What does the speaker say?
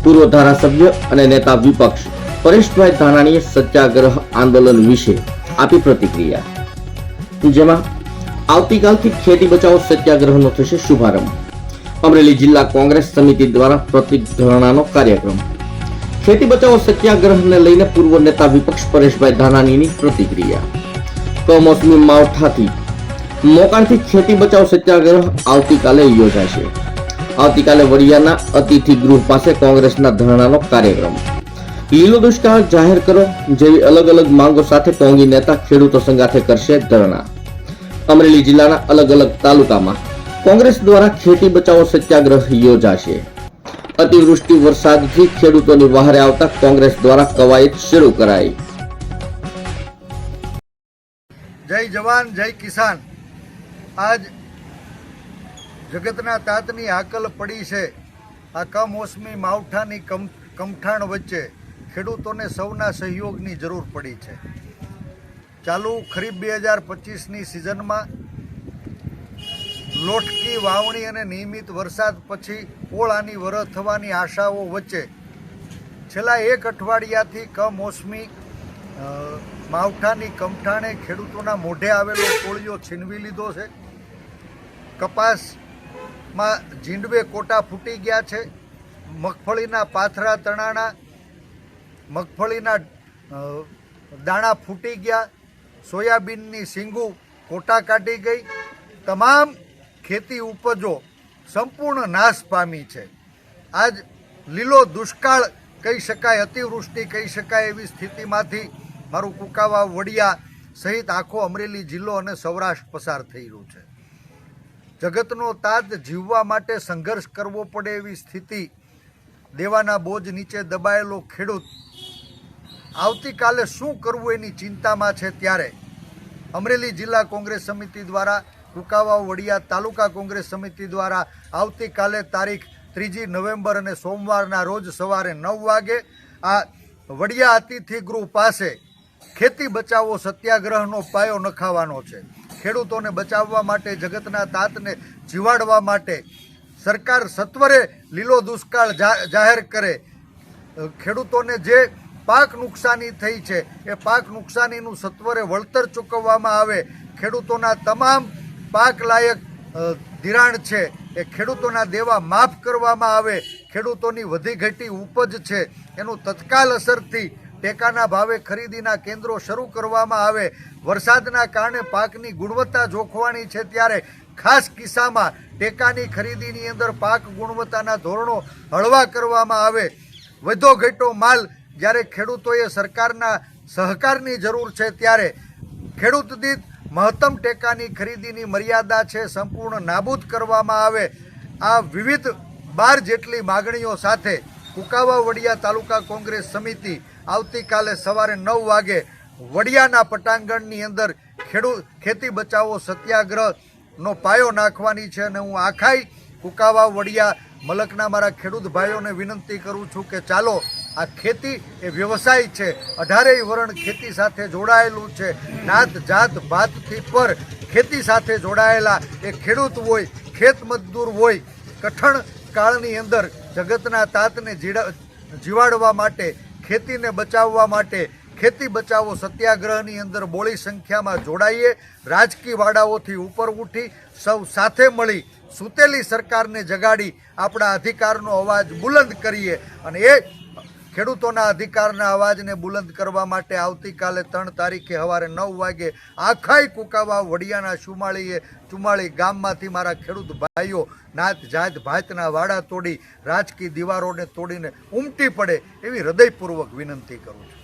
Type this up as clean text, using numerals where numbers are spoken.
પૂર્વ ધારાસભ્ય અને નેતા વિપક્ષ પરેશભાઈ ધાનાણીએ સત્યાગ્રહ આંદોલન વિશે આપી પ્રતિક્રિયા, જેમાં આવતીકાલથી ખેતી બચાવો સત્યાગ્રહનો થશે શુભારંભ. અમરેલી જિલ્લા કોંગ્રેસ સમિતિ દ્વારા પ્રતિક ધરણાનો કાર્યક્રમ. ખેતી બચાવો સત્યાગ્રહને લઈને પૂર્વ નેતા વિપક્ષ પરેશભાઈ ધાનાણીની પ્રતિક્રિયા. કમોસમી માવઠાથી મોકાણથી ખેતી બચાવ સત્યાગ્રહ આવતીકાલે યોજાશે. આવતીકાલે વડિયાના અતિથિ ગૃહ પાસે કોંગ્રેસના ધરણાનો કાર્યક્રમ. લીલો દુષ્કાળ જાહેર કરો જેવી અલગ અલગ માંગો સાથે કોંગી નેતા ખેડૂતો સંગાથે કરશે ધરણા. અમરેલી જિલ્લાના અલગ અલગ તાલુકામાં કોંગ્રેસ દ્વારા ખેતી બચાવો સત્યાગ્રહ યોજાશે. અતિવૃષ્ટિ વરસાદથી ખેડૂતોની વહારે આવતા કોંગ્રેસ દ્વારા કવાયત શરૂ કરાઈ. જય જવાન જય કિસાન. આજ જગતના તાતની હાકલ પડી છે. આ કમોસમી માવઠાની કમઠાણ વચ્ચે ખેડૂતોને સૌના સહયોગની જરૂર પડી છે. ચાલુ ખરીફ 2025ની સિઝનમાં લોટકી વાવણી અને નિયમિત વરસાદ પછી પોળાની વરસ થવાની આશાઓ વચ્ચે છેલ્લા એક અઠવાડિયાથી કમોસમી માવઠાની કમઠાણે ખેડૂતોના મોઢે આવેલો કોળિયો છીનવી લીધો છે. કપાસમાં ઝીંડવે કોટા ફૂટી ગયા છે. મગફળીના પાથરા તણાણા, મગફળીના દાણા ફૂટી ગયા. સોયાબીનની સીંગું કોટા કાઢી ગઈ. તમામ ખેતી ઉપજો સંપૂર્ણ નાશ પામી છે. આજ લીલો દુષ્કાળ કહી શકાય, અતિવૃષ્ટિ કહી શકાય એવી સ્થિતિમાંથી મારું કુકાવા વડિયા સહિત આખો અમરેલી જિલ્લો અને સૌરાષ્ટ્ર પસાર થઈ રહ્યું છે. જગતનો તાત જીવવા માટે સંઘર્ષ કરવો પડે એવી સ્થિતિ, દેવાના બોજ નીચે દબાયેલો ખેડૂત આવતીકાલે શું કરવું એની ચિંતામાં છે. ત્યારે અમરેલી જિલ્લા કોંગ્રેસ સમિતિ દ્વારા, કુકાવા વડિયા તાલુકા કોંગ્રેસ સમિતિ દ્વારા આવતીકાલે તારીખ 3 નવેમ્બર અને સોમવારના રોજ સવારે 9 વાગે આ વડિયા અતિથિ ગૃહ પાસે ખેતી બચાવો સત્યાગ્રહનો પાયો નખાવાનો છે. ખેડૂતોને બચાવવા માટે, જગતના તાતને જીવાડવા માટે સરકાર સત્વરે લીલો દુષ્કાળ જાહેર કરે. ખેડૂતોને જે પાક નુકસાની થઈ છે એ પાક નુકસાનીનું સત્વરે વળતર ચૂકવવામાં આવે. ખેડૂતોના તમામ પાક લાયક ધિરાણ છે એ ખેડૂતોના દેવા માફ કરવામાં આવે. ખેડૂતોની વધી ઘટી ઉપજ છે એનું તત્કાલ અસરથી ટેકાના ભાવે ખરીદીના કેન્દ્રો શરૂ કરવામાં આવે. વરસાદના કારણે પાકની ગુણવત્તા જોખવાની છે, ત્યારે ખાસ કિસ્સામાં ટેકાની ખરીદીની અંદર પાક ગુણવત્તાના ધોરણો હળવા કરવામાં આવે. વધો ઘટો માલ જ્યારે ખેડૂતોએ સરકારના સહકારની જરૂર છે, ત્યારે ખેડૂત દીઠ મહત્તમ ટેકાની ખરીદીની મર્યાદા છે સંપૂર્ણ નાબૂદ કરવામાં આવે. આ વિવિધ 12 જેટલી માગણીઓ સાથે કુકાવા વડિયા તાલુકા કોંગ્રેસ સમિતિ આવતીકાલે સવારે 9 વાગે વડિયાના પટાંગણની અંદર ખેતી બચાવો સત્યાગ્રહનો પાયો નાખવાની છે. અને હું આખાઈ કુકાવા વડિયા મલકના મારા ખેડૂત ભાઈઓને વિનંતી કરું છું કે ચાલો, આ ખેતી એ વ્યવસાય છે. 18 વરણ ખેતી સાથે જોડાયેલું છે. નાત જાત ભાતથી પર ખેતી સાથે જોડાયેલા એ ખેડૂત હોય, ખેત મજદૂર હોય, કઠણ કાળની અંદર જગતના તાતને જીવાડવા માટે, ખેતીને બચાવવા માટે ખેતી બચાવો સત્યાગ્રહની અંદર બોળી સંખ્યામાં જોડાઈએ. રાજકીય વાડાઓથી ઉપર ઉઠી સૌ સાથે મળી સૂતેલી સરકારને જગાડી આપણા અધિકારનો અવાજ બુલંદ કરીએ. અને એ ખેડૂતોના અધિકારના અવાજને બુલંદ કરવા માટે આવતીકાલે 3 તારીખે સવારે 9 વાગે આખાઈ કુકાવા વડિયાના ચુમાળી ગામમાંથી મારા ખેડૂત ભાઈઓ નાત જાત ભાતના વાડા તોડી રાજકીય દીવારોને તોડીને ઉમટી પડે એવી હૃદયપૂર્વક વિનંતી કરું છું.